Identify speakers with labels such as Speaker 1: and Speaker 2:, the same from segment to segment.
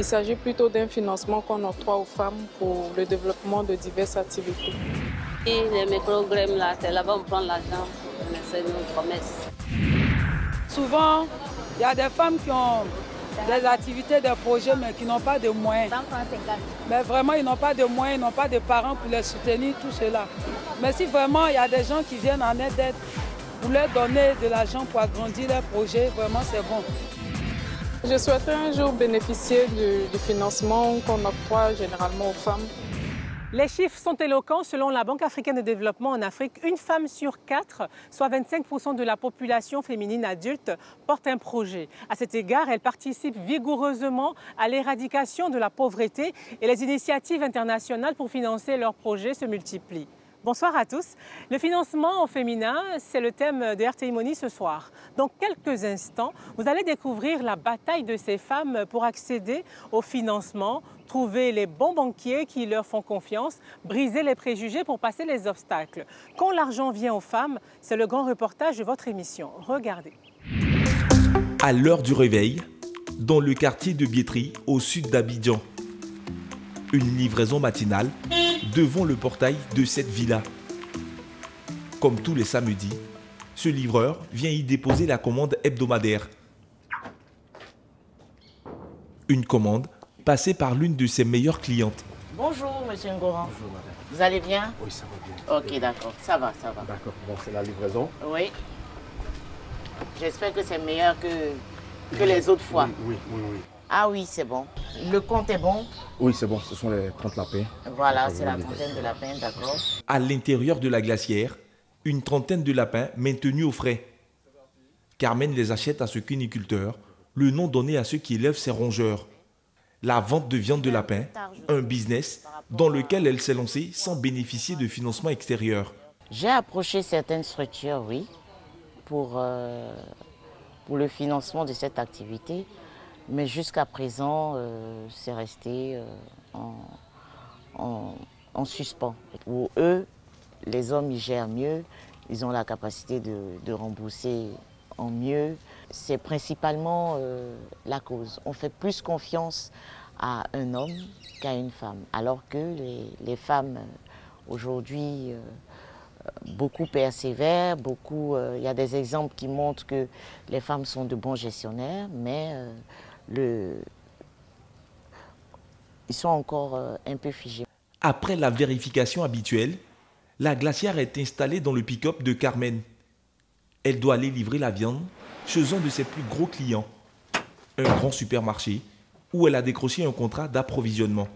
Speaker 1: s'agit plutôt d'un financement qu'on octroie aux femmes pour le développement de diverses activités.
Speaker 2: Et les microgrammes, là, c'est là-bas on prend l'argent, c'est nos promesses.
Speaker 3: Souvent, il y a des femmes qui ont des activités, des projets, mais qui n'ont pas de moyens. Mais vraiment, ils n'ont pas de moyens, ils n'ont pas de parents pour les soutenir, tout cela. Mais si vraiment il y a des gens qui viennent en aide pour leur donner de l'argent pour agrandir leur projet, vraiment c'est bon.
Speaker 1: Je souhaiterais un jour bénéficier du financement qu'on octroie généralement aux femmes.
Speaker 4: Les chiffres sont éloquents. Selon la Banque africaine de développement en Afrique, une femme sur 4, soit 25% de la population féminine adulte, porte un projet. À cet égard, elle participe vigoureusement à l'éradication de la pauvreté et les initiatives internationales pour financer leurs projets se multiplient. Bonsoir à tous. Le financement au féminin, c'est le thème de RTI Money ce soir. Dans quelques instants, vous allez découvrir la bataille de ces femmes pour accéder au financement, trouver les bons banquiers qui leur font confiance, briser les préjugés pour passer les obstacles. Quand l'argent vient aux femmes, c'est le grand reportage de votre émission. Regardez.
Speaker 5: À l'heure du réveil, dans le quartier de Biétry, au sud d'Abidjan. Une livraison matinale devant le portail de cette villa. Comme tous les samedis, ce livreur vient y déposer la commande hebdomadaire. Une commande passée par l'une de ses meilleures clientes.
Speaker 6: Bonjour, monsieur Ngoran.
Speaker 7: Bonjour, madame.
Speaker 6: Vous allez bien?
Speaker 7: Oui, ça va bien.
Speaker 6: Ok, d'accord. Ça va, ça va.
Speaker 7: D'accord. Bon, c'est la livraison.
Speaker 6: Oui. J'espère que c'est meilleur que les autres fois.
Speaker 7: Oui.
Speaker 6: Ah oui, c'est bon. Le compte est bon?
Speaker 7: Oui, c'est bon. Ce sont les 30 lapins.
Speaker 6: Voilà, c'est la trentaine de lapins, d'accord.
Speaker 5: À l'intérieur de la glacière, une trentaine de lapins maintenus au frais. Carmen les achète à ce cuniculteur, le nom donné à ceux qui élèvent ces rongeurs. La vente de viande de lapin, un business dans lequel elle s'est lancée sans bénéficier de financement extérieur.
Speaker 6: J'ai approché certaines structures, oui, pour le financement de cette activité. Mais jusqu'à présent, c'est resté en suspens. Pour eux, les hommes, ils gèrent mieux, ils ont la capacité de rembourser en mieux. C'est principalement la cause. On fait plus confiance à un homme qu'à une femme, alors que les femmes, aujourd'hui, beaucoup persévèrent, il y a des exemples qui montrent que les femmes sont de bons gestionnaires, mais ils sont encore un peu figés.
Speaker 5: Après la vérification habituelle, la glacière est installée dans le pick-up de Carmen. Elle doit aller livrer la viande chez un de ses plus gros clients, un grand supermarché où elle a décroché un contrat d'approvisionnement.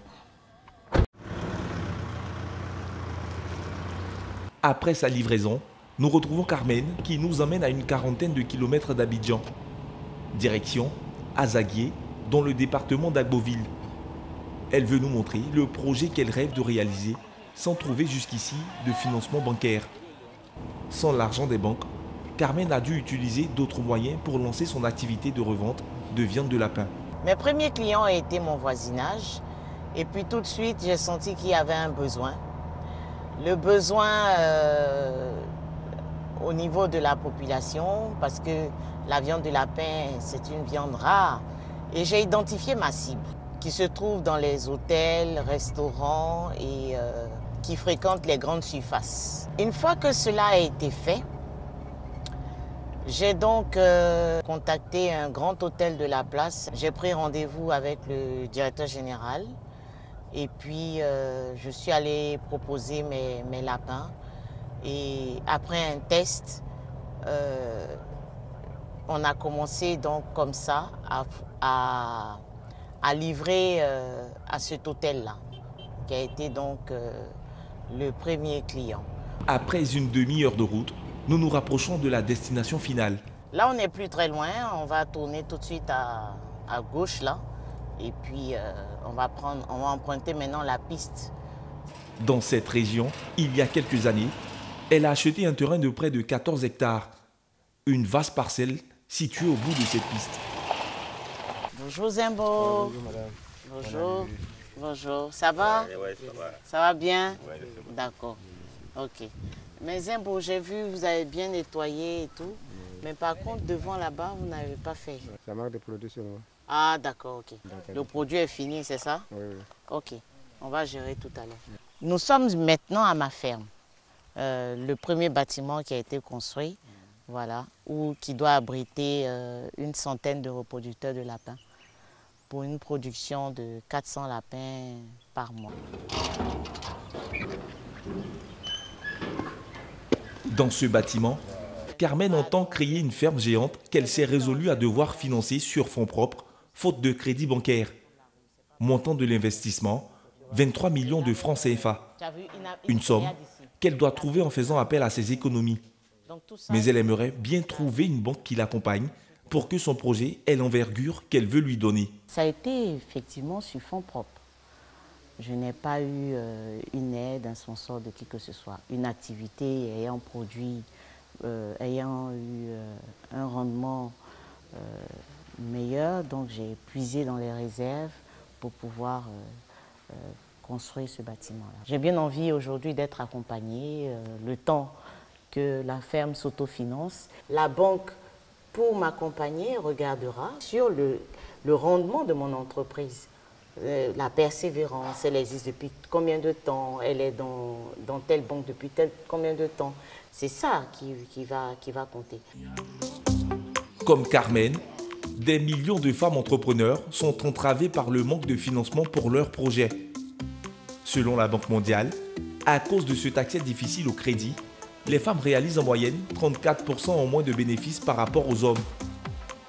Speaker 5: Après sa livraison, nous retrouvons Carmen qui nous emmène à une quarantaine de kilomètres d'Abidjan. Direction Azaguié, dans le département d'Agboville. Elle veut nous montrer le projet qu'elle rêve de réaliser sans trouver jusqu'ici de financement bancaire. Sans l'argent des banques, Carmen a dû utiliser d'autres moyens pour lancer son activité de revente de viande de lapin.
Speaker 6: Mes premiers clients ont été mon voisinage et puis tout de suite j'ai senti qu'il y avait un besoin. Le besoin au niveau de la population parce que la viande de lapin c'est une viande rare et j'ai identifié ma cible qui se trouve dans les hôtels, restaurants et qui fréquentent les grandes surfaces. Une fois que cela a été fait, j'ai donc contacté un grand hôtel de la place. J'ai pris rendez-vous avec le directeur général et puis je suis allée proposer mes lapins. Et après un test, on a commencé donc comme ça à livrer à cet hôtel-là, qui a été donc le premier client.
Speaker 5: Après une demi-heure de route, nous nous rapprochons de la destination finale.
Speaker 6: Là, on n'est plus très loin. On va tourner tout de suite à gauche, là. Et puis, on va emprunter maintenant la piste.
Speaker 5: Dans cette région, il y a quelques années, elle a acheté un terrain de près de 14 hectares. Une vaste parcelle située au bout de cette piste.
Speaker 6: Bonjour Zimbo.
Speaker 7: Bonjour madame.
Speaker 6: Bonjour. Bonjour. Ça va?
Speaker 8: Ouais, ça va.
Speaker 6: Ça va bien?
Speaker 8: Ouais,
Speaker 6: D'accord. Ok. Mais Zimbo, j'ai vu, vous avez bien nettoyé et tout. Mais par contre, devant là-bas, vous n'avez pas fait.
Speaker 7: Ça manque de produits seulement.
Speaker 6: Ah, d'accord, ok. Le produit est fini, c'est ça?
Speaker 7: Oui, oui.
Speaker 6: Ok, on va gérer tout à l'heure. Nous sommes maintenant à ma ferme. Le premier bâtiment qui a été construit, voilà, qui doit abriter une centaine de reproducteurs de lapins pour une production de 400 lapins par mois.
Speaker 5: Dans ce bâtiment, Carmen entend créer une ferme géante qu'elle s'est résolue à devoir financer sur fonds propres, faute de crédit bancaire. Montant de l'investissement, 23 millions de francs CFA. Une somme qu'elle doit trouver en faisant appel à ses économies. Mais elle aimerait bien trouver une banque qui l'accompagne pour que son projet ait l'envergure qu'elle veut lui donner.
Speaker 6: Ça a été effectivement sur fonds propres. Je n'ai pas eu une aide, un sponsor de qui que ce soit. Une activité ayant produit, ayant eu un rendement meilleur, donc j'ai puisé dans les réserves pour pouvoir construire ce bâtiment-là. J'ai bien envie aujourd'hui d'être accompagnée, le temps que la ferme s'autofinance. La banque, pour m'accompagner, regardera sur le rendement de mon entreprise. La persévérance, elle existe depuis combien de temps, elle est dans telle banque depuis combien de temps. C'est ça qui va compter.
Speaker 5: Comme Carmen, des millions de femmes entrepreneurs sont entravées par le manque de financement pour leurs projets. Selon la Banque mondiale, à cause de cet accès difficile au crédit, les femmes réalisent en moyenne 34% en moins de bénéfices par rapport aux hommes.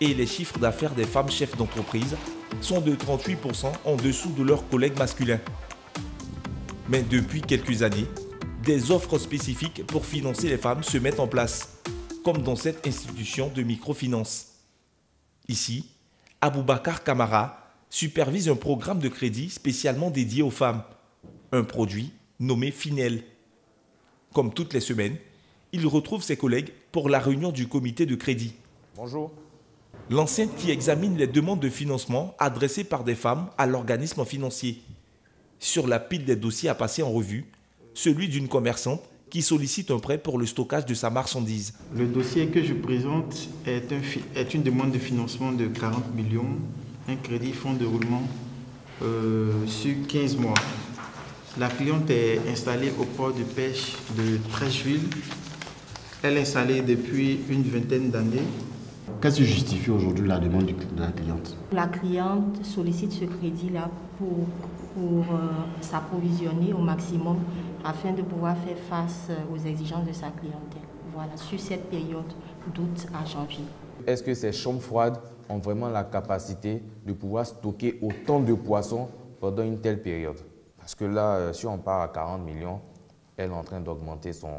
Speaker 5: Et les chiffres d'affaires des femmes chefs d'entreprise sont de 38% en dessous de leurs collègues masculins. Mais depuis quelques années, des offres spécifiques pour financer les femmes se mettent en place, comme dans cette institution de microfinance. Ici, Aboubacar Camara supervise un programme de crédit spécialement dédié aux femmes, un produit nommé Finel. Comme toutes les semaines, il retrouve ses collègues pour la réunion du comité de crédit.
Speaker 7: Bonjour.
Speaker 5: L'enseigne qui examine les demandes de financement adressées par des femmes à l'organisme financier. Sur la pile des dossiers à passer en revue, celui d'une commerçante qui sollicite un prêt pour le stockage de sa marchandise.
Speaker 8: Le dossier que je présente est une demande de financement de 40 millions, un crédit fonds de roulement sur 15 mois. La cliente est installée au port de pêche de Trècheville. Elle est installée depuis une vingtaine d'années.
Speaker 7: Qu'est-ce qui justifie aujourd'hui la demande de la cliente?
Speaker 9: La cliente sollicite ce crédit-là pour s'approvisionner au maximum afin de pouvoir faire face aux exigences de sa clientèle. Voilà, sur cette période d'août à janvier.
Speaker 10: Est-ce que ces chambres froides ont vraiment la capacité de pouvoir stocker autant de poissons pendant une telle période? Parce que là, si on part à 40 millions, elle est en train d'augmenter son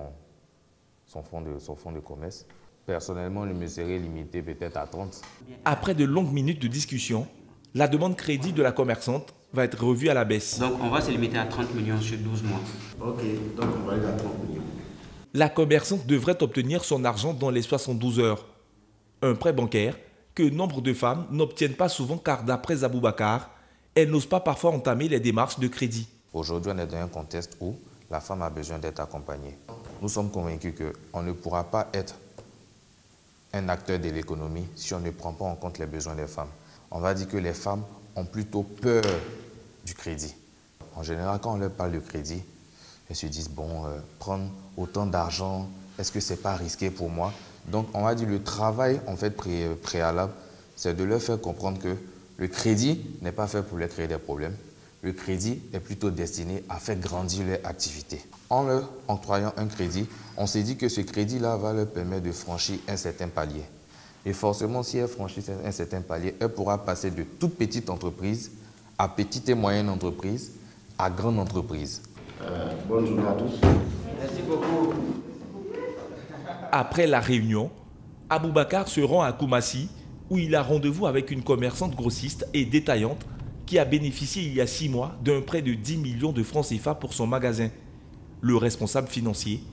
Speaker 10: fonds de commerce. Personnellement, je me serais limité peut-être à 30.
Speaker 5: Après de longues minutes de discussion, la demande crédit de la commerçante va être revue à la baisse.
Speaker 11: Donc on va se limiter à 30 millions sur 12 mois.
Speaker 7: Ok, donc on va aller à 30 millions.
Speaker 5: La commerçante devrait obtenir son argent dans les 72 heures. Un prêt bancaire que nombre de femmes n'obtiennent pas souvent car d'après Aboubacar, elles n'osent pas parfois entamer les démarches de crédit.
Speaker 10: Aujourd'hui, on est dans un contexte où la femme a besoin d'être accompagnée. Nous sommes convaincus qu'on ne pourra pas être un acteur de l'économie si on ne prend pas en compte les besoins des femmes. On va dire que les femmes ont plutôt peur du crédit. En général, quand on leur parle de crédit, elles se disent, bon, prendre autant d'argent, est-ce que ce n'est pas risqué pour moi? Donc, on va dire le travail en fait préalable, c'est de leur faire comprendre que le crédit n'est pas fait pour leur créer des problèmes. Le crédit est plutôt destiné à faire grandir leur activité. En leur octroyant un crédit, on s'est dit que ce crédit-là va leur permettre de franchir un certain palier. Et forcément, si elle franchit un certain palier, elle pourra passer de toute petite entreprise à petite et moyenne entreprise à grande entreprise.
Speaker 7: Bonne journée à tous.
Speaker 11: Merci beaucoup.
Speaker 5: Après la réunion, Aboubacar se rend à Koumassi où il a rendez-vous avec une commerçante grossiste et détaillante qui a bénéficié il y a 6 mois d'un prêt de 10 millions de francs CFA pour son magasin. Le responsable financier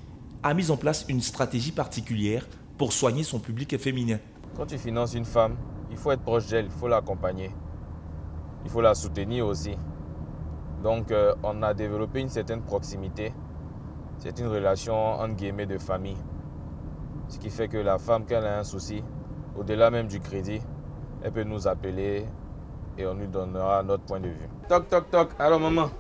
Speaker 5: a mis en place une stratégie particulière pour soigner son public féminin.
Speaker 10: Quand tu finances une femme, il faut être proche d'elle, il faut l'accompagner. Il faut la soutenir aussi. Donc, on a développé une certaine proximité. C'est une relation, entre guillemets, de famille. Ce qui fait que la femme, quand elle a un souci, au-delà même du crédit, elle peut nous appeler et on lui donnera notre point de vue. Toc, toc, toc. Alors maman,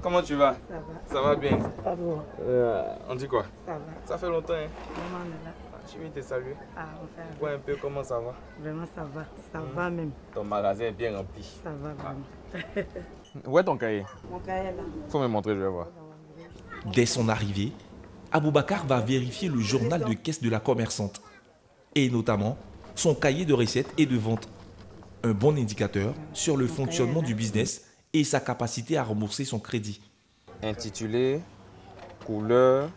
Speaker 10: comment tu vas? Ça va. Ça va bien?
Speaker 12: Ça va.
Speaker 10: On dit quoi?
Speaker 12: Ça va.
Speaker 10: Ça fait longtemps, hein?
Speaker 12: Maman est là.
Speaker 10: Je viens te saluer.
Speaker 12: Ah, enfin.
Speaker 10: Vois un peu comment ça va.
Speaker 12: Vraiment, ça va. Ça va même.
Speaker 10: Ton magasin est bien rempli.
Speaker 12: Ça va vraiment.
Speaker 10: Où est ton cahier?
Speaker 12: Mon cahier est là.
Speaker 10: Faut me montrer, je vais voir.
Speaker 5: Dès son arrivée, Aboubacar va vérifier le journal de caisse de la commerçante et notamment son cahier de recettes et de ventes. Un bon indicateur sur le fonctionnement du business et sa capacité à rembourser son crédit.
Speaker 10: Intitulé, couleur,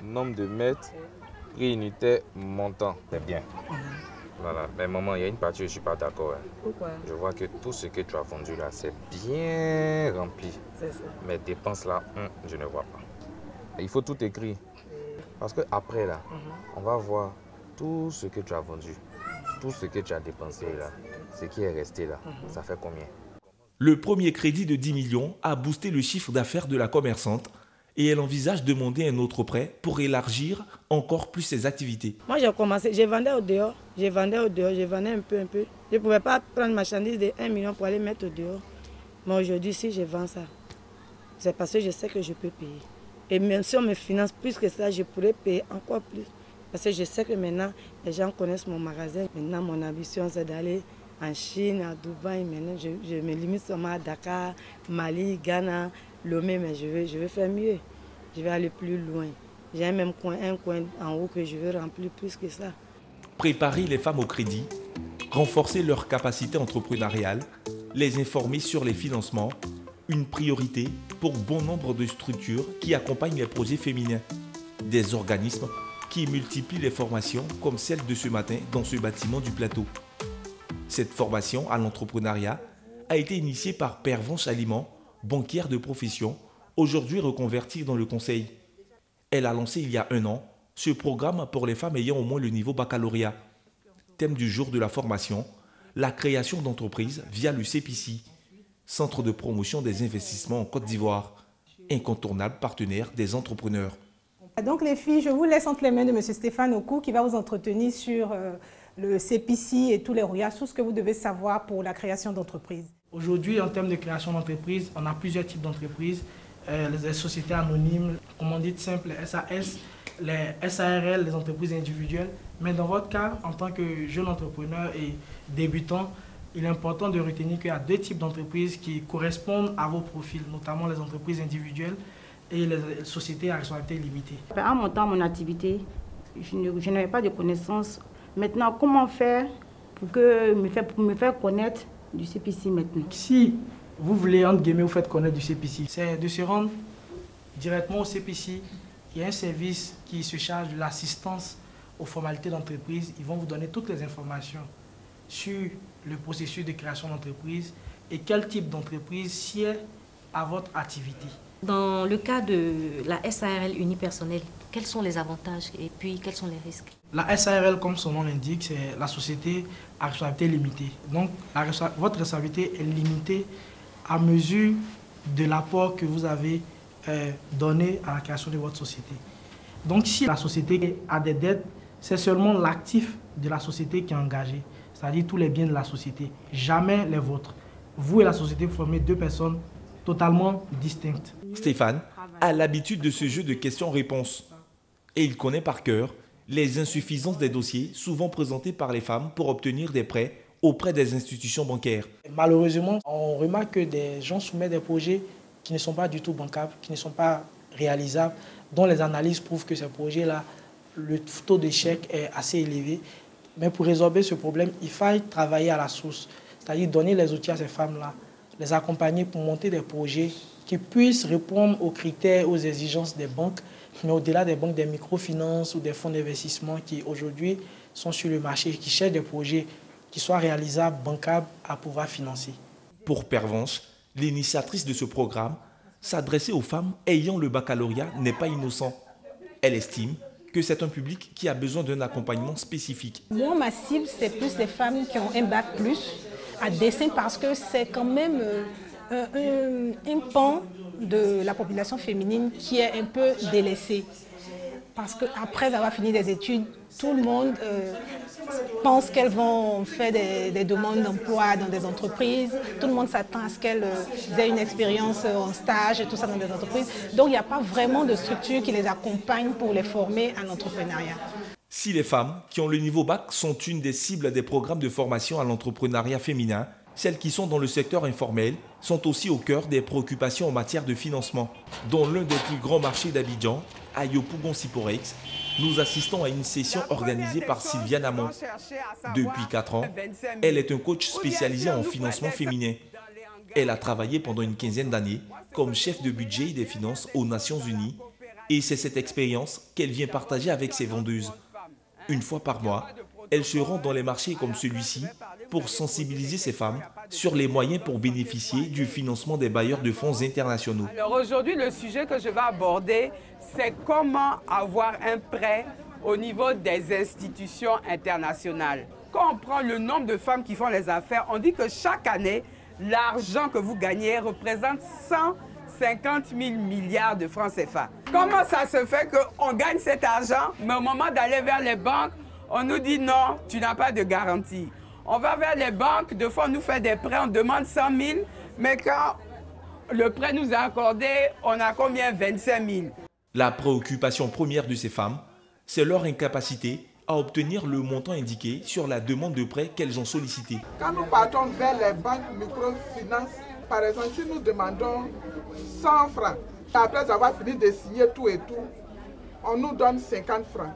Speaker 10: nombre de mètres, prix unitaire, montant. C'est bien. Voilà. Mais maman, il y a une partie où je ne suis pas d'accord. Hein.
Speaker 12: Pourquoi?
Speaker 10: Je vois que tout ce que tu as vendu là, c'est bien rempli.
Speaker 12: C'est ça.
Speaker 10: Mais dépenses là, je ne vois pas. Il faut tout écrire. Parce qu'après là, on va voir tout ce que tu as vendu, tout ce que tu as dépensé là, ce qui est resté là, ça fait combien?
Speaker 5: Le premier crédit de 10 millions a boosté le chiffre d'affaires de la commerçante et elle envisage de demander un autre prêt pour élargir encore plus ses activités.
Speaker 12: Moi, j'ai commencé, je vendais au dehors, je vendais un peu. Je ne pouvais pas prendre marchandise de 1 million pour aller mettre au dehors. Mais aujourd'hui, si je vends ça, c'est parce que je sais que je peux payer. Et même si on me finance plus que ça, je pourrais payer encore plus. Parce que je sais que maintenant, les gens connaissent mon magasin. Maintenant, mon ambition, c'est d'aller en Chine, à Dubaï. Maintenant, je me limite seulement à Dakar, Mali, Ghana, Lomé, mais je veux faire mieux. Je vais aller plus loin. J'ai un coin en haut que je veux remplir plus que ça.
Speaker 5: Préparer les femmes au crédit, renforcer leur capacité entrepreneuriale, les informer sur les financements, une priorité pour bon nombre de structures qui accompagnent les projets féminins. Des organismes qui multiplient les formations comme celle de ce matin dans ce bâtiment du plateau. Cette formation à l'entrepreneuriat a été initiée par Pervenche Aliment, banquière de profession, aujourd'hui reconvertie dans le conseil. Elle a lancé il y a 1 an ce programme pour les femmes ayant au moins le niveau baccalauréat. Thème du jour de la formation, la création d'entreprises via le CPC, Centre de promotion des investissements en Côte d'Ivoire, incontournable partenaire des entrepreneurs.
Speaker 4: Donc les filles, je vous laisse entre les mains de M. Stéphane Okou qui va vous entretenir sur le CPC et tous les rouillages, tout ce que vous devez savoir pour la création d'entreprises.
Speaker 13: Aujourd'hui, en termes de création d'entreprise, on a plusieurs types d'entreprises. Les sociétés anonymes, comme on dit simple, les SAS, les SARL, les entreprises individuelles. Mais dans votre cas, en tant que jeune entrepreneur et débutant, il est important de retenir qu'il y a 2 types d'entreprises qui correspondent à vos profils, notamment les entreprises individuelles et les sociétés à responsabilité limitée.
Speaker 9: En montant mon activité, je n'avais pas de connaissances. Maintenant, comment faire pour me faire connaître du CPC maintenant?
Speaker 13: Si vous voulez, entre guillemets, vous faites connaître du CPC, c'est de se rendre directement au CPC. Il y a un service qui se charge de l'assistance aux formalités d'entreprise. Ils vont vous donner toutes les informations sur le processus de création d'entreprise et quel type d'entreprise sied à votre activité.
Speaker 14: Dans le cas de la SARL unipersonnelle, quels sont les avantages et puis quels sont les risques?
Speaker 13: La SARL, comme son nom l'indique, c'est la société à responsabilité limitée. Donc, votre responsabilité est limitée à mesure de l'apport que vous avez donné à la création de votre société. Donc, si la société a des dettes, c'est seulement l'actif de la société qui est engagé, c'est-à-dire tous les biens de la société, jamais les vôtres. Vous et la société formez 2 personnes totalement distinctes.
Speaker 5: Stéphane a l'habitude de ce jeu de questions-réponses et il connaît par cœur les insuffisances des dossiers souvent présentés par les femmes pour obtenir des prêts auprès des institutions bancaires.
Speaker 13: Malheureusement, on remarque que des gens soumettent des projets qui ne sont pas du tout bancables, qui ne sont pas réalisables, dont les analyses prouvent que ces projets-là, le taux d'échec est assez élevé. Mais pour résorber ce problème, il faut travailler à la source, c'est-à-dire donner les outils à ces femmes-là, les accompagner pour monter des projets qui puissent répondre aux critères, aux exigences des banques, mais au-delà des banques, des microfinances ou des fonds d'investissement qui aujourd'hui sont sur le marché, qui cherchent des projets qui soient réalisables, bancables, à pouvoir financer.
Speaker 5: Pour Pervenche, l'initiatrice de ce programme, s'adresser aux femmes ayant le baccalauréat n'est pas innocent. Elle estime que c'est un public qui a besoin d'un accompagnement spécifique.
Speaker 15: Moi, ma cible, c'est plus les femmes qui ont un bac plus à dessin parce que c'est quand même un pan de la population féminine qui est un peu délaissé. Parce qu'après avoir fini des études, tout le monde pensent qu'elles vont faire des demandes d'emploi dans des entreprises. Tout le monde s'attend à ce qu'elles aient une expérience en stage et tout ça dans des entreprises. Donc il n'y a pas vraiment de structure qui les accompagne pour les former à l'entrepreneuriat.
Speaker 5: Si les femmes qui ont le niveau bac sont une des cibles des programmes de formation à l'entrepreneuriat féminin, celles qui sont dans le secteur informel sont aussi au cœur des préoccupations en matière de financement. Dans l'un des plus grands marchés d'Abidjan, à Yopougon-Siporex, nous assistons à une session organisée par Sylviane Amon. Depuis 4 ans, elle est un coach spécialisé en financement féminin. Elle a travaillé pendant une quinzaine d'années comme chef de budget et des finances aux Nations Unies et c'est cette expérience qu'elle vient partager avec ses vendeuses. Une fois par mois, elle se rend dans les marchés comme celui-ci pour sensibiliser ces femmes sur les moyens pour bénéficier du financement des bailleurs de fonds internationaux.
Speaker 16: Alors aujourd'hui, le sujet que je vais aborder, c'est comment avoir un prêt au niveau des institutions internationales. Quand on prend le nombre de femmes qui font les affaires, on dit que chaque année, l'argent que vous gagnez représente 150 000 milliards de francs CFA. Comment ça se fait qu'on gagne cet argent, mais au moment d'aller vers les banques, on nous dit non, tu n'as pas de garantie. On va vers les banques, deux fois on nous fait des prêts, on demande 100 000, mais quand le prêt nous est accordé, on a combien? 25 000.
Speaker 5: La préoccupation première de ces femmes, c'est leur incapacité à obtenir le montant indiqué sur la demande de prêt qu'elles ont sollicité.
Speaker 17: Quand nous partons vers les banques microfinances, par exemple, si nous demandons 100 francs, après avoir fini de signer tout et tout, on nous donne 50 francs.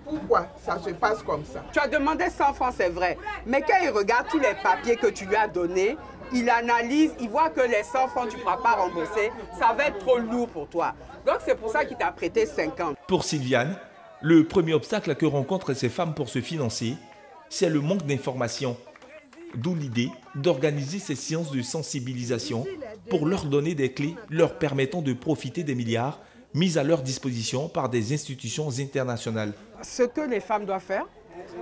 Speaker 17: Pourquoi ça se passe comme ça?
Speaker 16: Tu as demandé 100 francs, c'est vrai. Mais quand il regarde tous les papiers que tu lui as donnés, il analyse, il voit que les 100 francs, tu ne pourras pas rembourser. Ça va être trop lourd pour toi. Donc c'est pour ça qu'il t'a prêté 50.
Speaker 5: Pour Sylviane, le premier obstacle que rencontrent ces femmes pour se financer, c'est le manque d'informations. D'où l'idée d'organiser ces séances de sensibilisation pour leur donner des clés leur permettant de profiter des milliards mis à leur disposition par des institutions internationales.
Speaker 16: Ce que les femmes doivent faire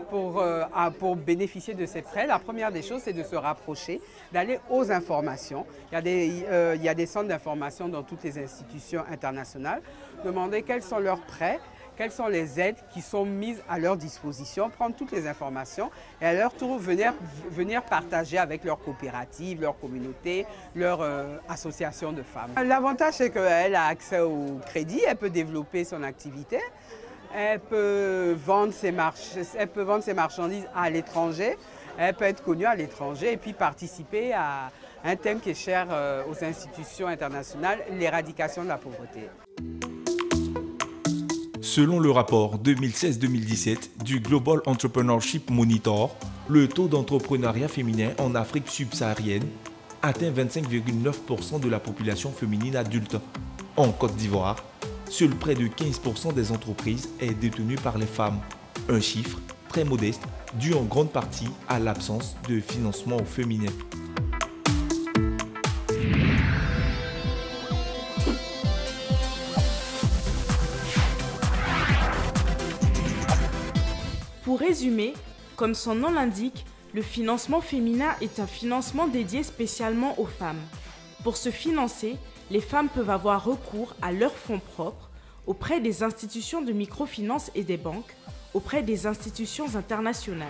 Speaker 16: pour bénéficier de ces prêts, la première des choses, c'est de se rapprocher, d'aller aux informations. Il y a des centres d'information dans toutes les institutions internationales. Demander quels sont leurs prêts, quelles sont les aides qui sont mises à leur disposition, prendre toutes les informations et à leur tour venir partager avec leurs coopératives, leur communauté, leur association de femmes. L'avantage, c'est qu'elle a accès au crédit, elle peut développer son activité, elle peut vendre ses marchandises à l'étranger, elle peut être connue à l'étranger et puis participer à un thème qui est cher aux institutions internationales, l'éradication de la pauvreté.
Speaker 5: Selon le rapport 2016-2017 du Global Entrepreneurship Monitor, le taux d'entrepreneuriat féminin en Afrique subsaharienne atteint 25,9% de la population féminine adulte. En Côte d'Ivoire, seul près de 15% des entreprises est détenu par les femmes. Un chiffre très modeste, dû en grande partie à l'absence de financement au féminin.
Speaker 18: Pour résumer, comme son nom l'indique, le financement féminin est un financement dédié spécialement aux femmes. Pour se financer, les femmes peuvent avoir recours à leurs fonds propres auprès des institutions de microfinance et des banques, auprès des institutions internationales.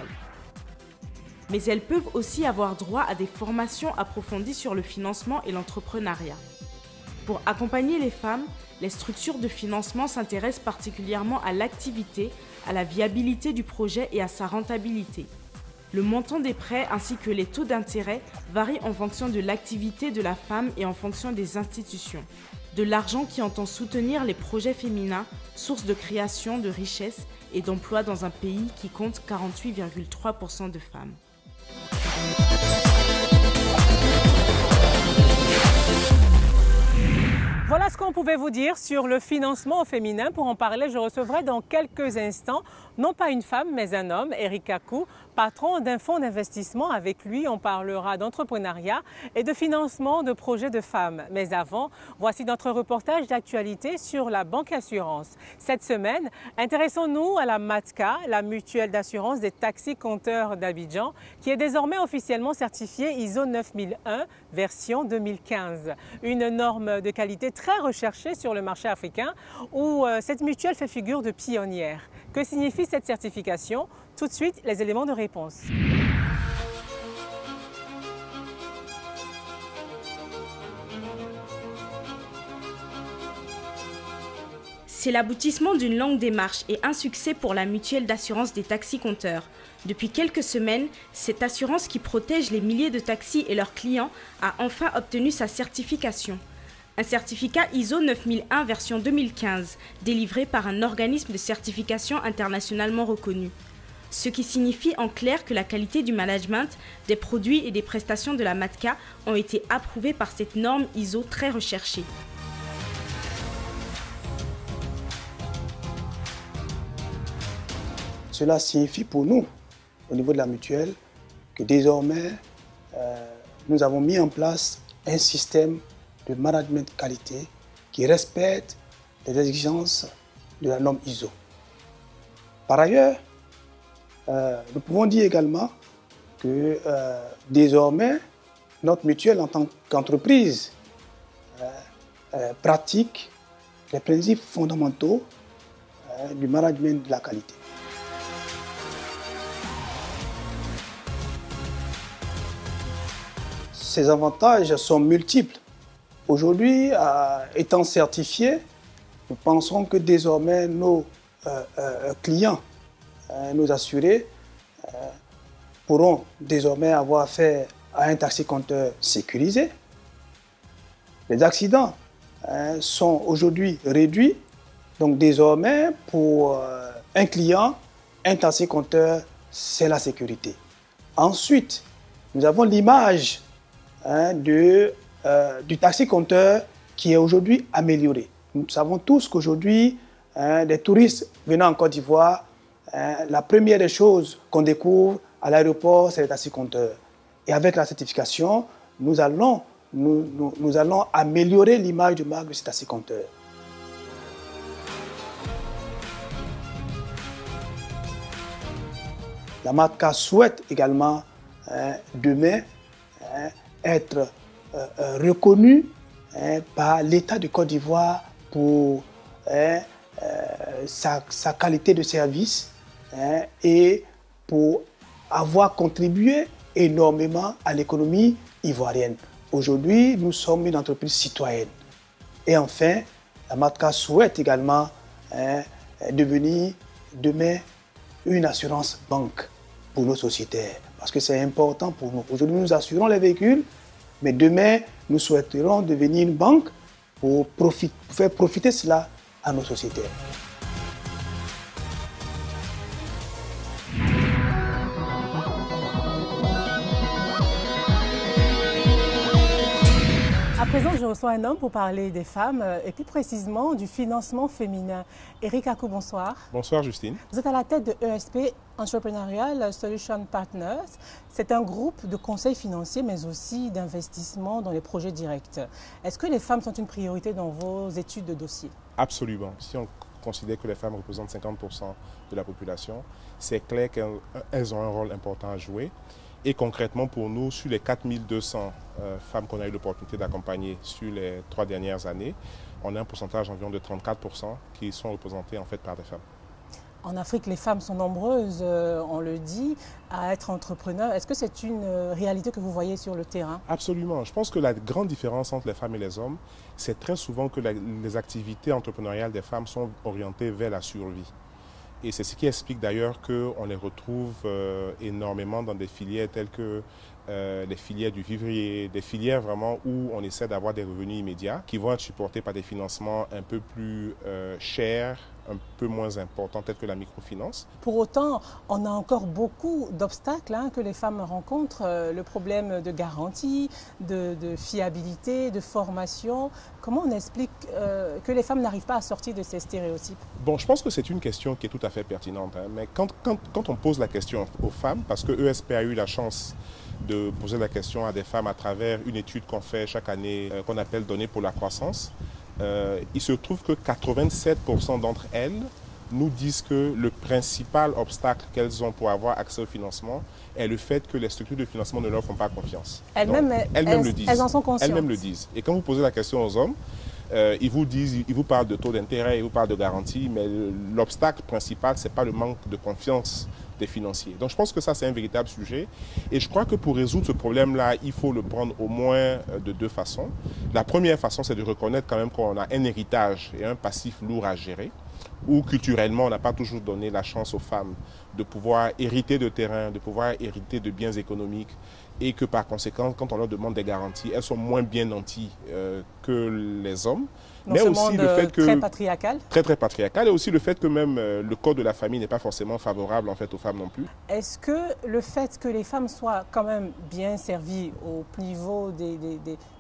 Speaker 18: Mais elles peuvent aussi avoir droit à des formations approfondies sur le financement et l'entrepreneuriat. Pour accompagner les femmes, les structures de financement s'intéressent particulièrement à l'activité, à la viabilité du projet et à sa rentabilité. Le montant des prêts ainsi que les taux d'intérêt varient en fonction de l'activité de la femme et en fonction des institutions. De l'argent qui entend soutenir les projets féminins, source de création, de richesse et d'emploi dans un pays qui compte 48,3% de femmes.
Speaker 4: Voilà ce qu'on pouvait vous dire sur le financement au féminin. Pour en parler, je recevrai dans quelques instants, non pas une femme, mais un homme, Eric Kakou, patron d'un fonds d'investissement. Avec lui, on parlera d'entrepreneuriat et de financement de projets de femmes. Mais avant, voici notre reportage d'actualité sur la banque assurance. Cette semaine, intéressons-nous à la MATCA, la mutuelle d'assurance des taxis-compteurs d'Abidjan, qui est désormais officiellement certifiée ISO 9001, version 2015. Une norme de qualité très recherché sur le marché africain où cette mutuelle fait figure de pionnière. Que signifie cette certification? Tout de suite, les éléments de réponse.
Speaker 18: C'est l'aboutissement d'une longue démarche et un succès pour la mutuelle d'assurance des taxis-compteurs. Depuis quelques semaines, cette assurance qui protège les milliers de taxis et leurs clients a enfin obtenu sa certification. Un certificat ISO 9001 version 2015, délivré par un organisme de certification internationalement reconnu. Ce qui signifie en clair que la qualité du management, des produits et des prestations de la MATCA ont été approuvées par cette norme ISO très recherchée.
Speaker 19: Cela signifie pour nous, au niveau de la mutuelle, que désormais, nous avons mis en place un système de management de qualité qui respecte les exigences de la norme ISO. Par ailleurs, nous pouvons dire également que désormais, notre mutuelle en tant qu'entreprise pratique les principes fondamentaux du management de la qualité. Ces avantages sont multiples. Aujourd'hui, étant certifiés, nous pensons que désormais nos clients, nos assurés, pourront désormais avoir affaire à un taxi-compteur sécurisé. Les accidents sont aujourd'hui réduits. Donc désormais, pour un client, un taxi-compteur, c'est la sécurité. Ensuite, nous avons l'image du taxi-compteur qui est aujourd'hui amélioré. Nous savons tous qu'aujourd'hui, des touristes venant en Côte d'Ivoire, la première des choses qu'on découvre à l'aéroport, c'est les taxi-compteurs. Et avec la certification, nous allons améliorer l'image de marque de ces taxi-compteurs. La MATCA souhaite également demain être reconnu par l'État de Côte d'Ivoire pour sa qualité de service et pour avoir contribué énormément à l'économie ivoirienne. Aujourd'hui, nous sommes une entreprise citoyenne. Et enfin, la MATCA souhaite également devenir demain une assurance banque pour nos sociétaires. Parce que c'est important pour nous. Aujourd'hui, nous assurons les véhicules, mais demain, nous souhaiterons devenir une banque pour faire profiter cela à nos sociétaires.
Speaker 4: À présent, je reçois un homme pour parler des femmes et plus précisément du financement féminin. Eric Akou, bonsoir.
Speaker 20: Bonsoir Justine.
Speaker 4: Vous êtes à la tête de ESP Entrepreneurial Solution Partners. C'est un groupe de conseils financiers mais aussi d'investissement dans les projets directs. Est-ce que les femmes sont une priorité dans vos études de dossier? Absolument.
Speaker 20: Si on considère que les femmes représentent 50% de la population, c'est clair qu'elles ont un rôle important à jouer. Et concrètement, pour nous, sur les 4200 femmes qu'on a eu l'opportunité d'accompagner sur les 3 dernières années, on a un pourcentage environ de 34% qui sont représentés en fait par des femmes.
Speaker 4: En Afrique, les femmes sont nombreuses, on le dit, à être entrepreneurs. Est-ce que c'est une réalité que vous voyez sur le terrain?
Speaker 20: Absolument. Je pense que la grande différence entre les femmes et les hommes, c'est très souvent que les activités entrepreneuriales des femmes sont orientées vers la survie. Et c'est ce qui explique d'ailleurs qu'on les retrouve énormément dans des filières telles que les filières du vivrier, des filières vraiment où on essaie d'avoir des revenus immédiats qui vont être supportés par des financements un peu plus chers, un peu moins importants, tels que la microfinance.
Speaker 4: Pour autant, on a encore beaucoup d'obstacles que les femmes rencontrent. Le problème de garantie, de fiabilité, de formation. Comment on explique que les femmes n'arrivent pas à sortir de ces stéréotypes?
Speaker 20: Bon, je pense que c'est une question qui est tout à fait pertinente. Mais quand on pose la question aux femmes, parce que ESP a eu la chance de poser la question à des femmes à travers une étude qu'on fait chaque année, qu'on appelle Données pour la croissance, il se trouve que 87% d'entre elles nous disent que le principal obstacle qu'elles ont pour avoir accès au financement est le fait que les structures de financement ne leur font pas confiance.
Speaker 4: Elles-mêmes le disent. Elles en sont conscientes.
Speaker 20: Elles-mêmes le disent. Et quand vous posez la question aux hommes, Ils vous parlent de taux d'intérêt, ils vous parlent de garantie, mais l'obstacle principal, ce n'est pas le manque de confiance des financiers. Donc je pense que ça, c'est un véritable sujet. Et je crois que pour résoudre ce problème-là, il faut le prendre au moins de deux façons. La première façon, c'est de reconnaître quand même qu'on a un héritage et un passif lourd à gérer, où culturellement, on n'a pas toujours donné la chance aux femmes de pouvoir hériter de terrain, de pouvoir hériter de biens économiques, et que par conséquent, quand on leur demande des garanties, elles sont moins bien nanties que les hommes.
Speaker 4: Mais aussi le fait que très patriarcal.
Speaker 20: Très patriarcal, et aussi le fait que même le code de la famille n'est pas forcément favorable en fait aux femmes non plus.
Speaker 4: Est-ce que le fait que les femmes soient quand même bien servies au niveau des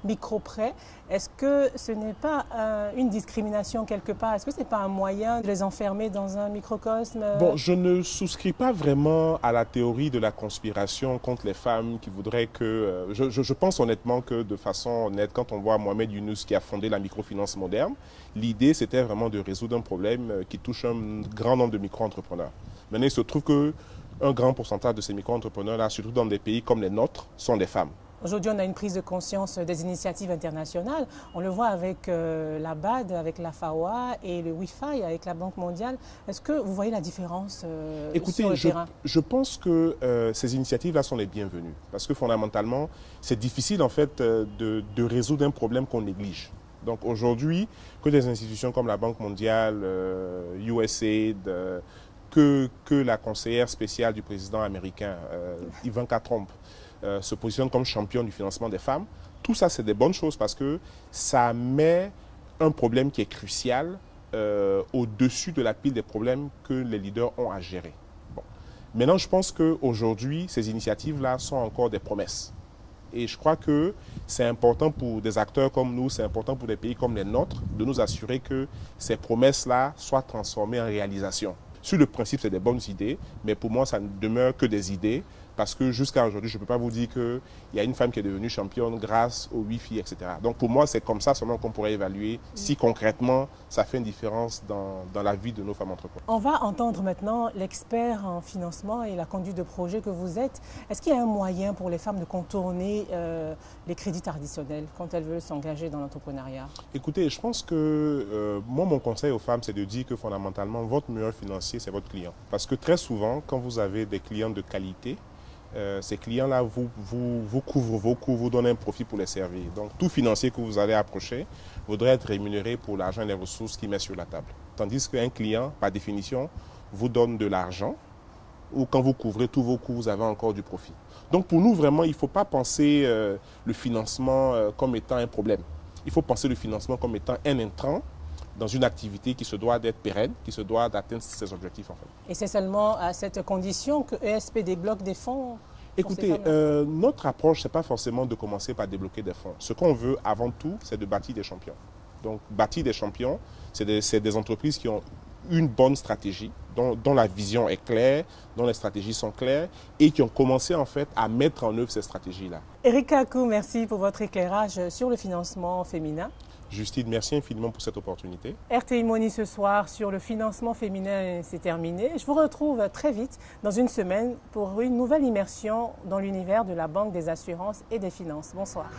Speaker 4: micro-prêts, est-ce que ce n'est pas une discrimination quelque part? Est-ce que ce n'est pas un moyen de les enfermer dans un microcosme?
Speaker 20: Bon, je ne souscris pas vraiment à la théorie de la conspiration contre les femmes qui voudraient que... Je pense honnêtement que de façon honnête, quand on voit Mohamed Younous qui a fondé la microfinance moderne, l'idée, c'était vraiment de résoudre un problème qui touche un grand nombre de micro-entrepreneurs. Maintenant, il se trouve qu'un grand pourcentage de ces micro-entrepreneurs-là, surtout dans des pays comme les nôtres, sont des femmes.
Speaker 4: Aujourd'hui, on a une prise de conscience des initiatives internationales. On le voit avec la BAD, avec la FAOA et le Wi-Fi, avec la Banque mondiale. Est-ce que vous voyez la différence sur le terrain?
Speaker 20: Je pense que ces initiatives-là sont les bienvenues. Parce que fondamentalement, c'est difficile en fait de résoudre un problème qu'on néglige. Donc aujourd'hui, que des institutions comme la Banque mondiale, USAID, que la conseillère spéciale du président américain, Ivanka Trump, se positionne comme championne du financement des femmes, tout ça c'est des bonnes choses parce que ça met un problème qui est crucial au-dessus de la pile des problèmes que les leaders ont à gérer. Bon. Maintenant, je pense qu'aujourd'hui, ces initiatives-là sont encore des promesses. Et je crois que c'est important pour des acteurs comme nous, c'est important pour des pays comme les nôtres, de nous assurer que ces promesses-là soient transformées en réalisation. Sur le principe, c'est des bonnes idées, mais pour moi, ça ne demeure que des idées, parce que jusqu'à aujourd'hui, je ne peux pas vous dire qu'il y a une femme qui est devenue championne grâce au Wi-Fi, etc. Donc pour moi, c'est comme ça seulement qu'on pourrait évaluer si concrètement, ça fait une différence dans la vie de nos femmes entrepreneurs.
Speaker 4: On va entendre maintenant l'expert en financement et la conduite de projet que vous êtes. Est-ce qu'il y a un moyen pour les femmes de contourner les crédits traditionnels quand elles veulent s'engager dans l'entrepreneuriat? Écoutez,
Speaker 20: je pense que moi, mon conseil aux femmes, c'est de dire que fondamentalement, votre meilleur financier, c'est votre client. Parce que très souvent, quand vous avez des clients de qualité, ces clients-là vous couvrent vos coûts, vous donnent un profit pour les servir. Donc tout financier que vous allez approcher voudrait être rémunéré pour l'argent et les ressources qu'il met sur la table. Tandis qu'un client, par définition, vous donne de l'argent ou quand vous couvrez tous vos coûts, vous avez encore du profit. Donc pour nous, vraiment, il ne faut pas penser le financement comme étant un problème. Il faut penser le financement comme étant un intrant dans une activité qui se doit d'être pérenne, qui se doit d'atteindre ses objectifs en fait.
Speaker 4: Et c'est seulement à cette condition que ESP débloque des fonds?
Speaker 20: Écoutez, notre approche, ce n'est pas forcément de commencer par débloquer des fonds. Ce qu'on veut avant tout, c'est de bâtir des champions. Donc bâtir des champions, c'est des entreprises qui ont une bonne stratégie, dont la vision est claire, dont les stratégies sont claires et qui ont commencé en fait à mettre en œuvre ces stratégies-là.
Speaker 4: Erika Akou, merci pour votre éclairage sur le financement féminin.
Speaker 20: Justine, merci infiniment pour cette opportunité.
Speaker 4: RTI Money ce soir sur le financement féminin, c'est terminé. Je vous retrouve très vite dans une semaine pour une nouvelle immersion dans l'univers de la banque, des assurances et des finances. Bonsoir.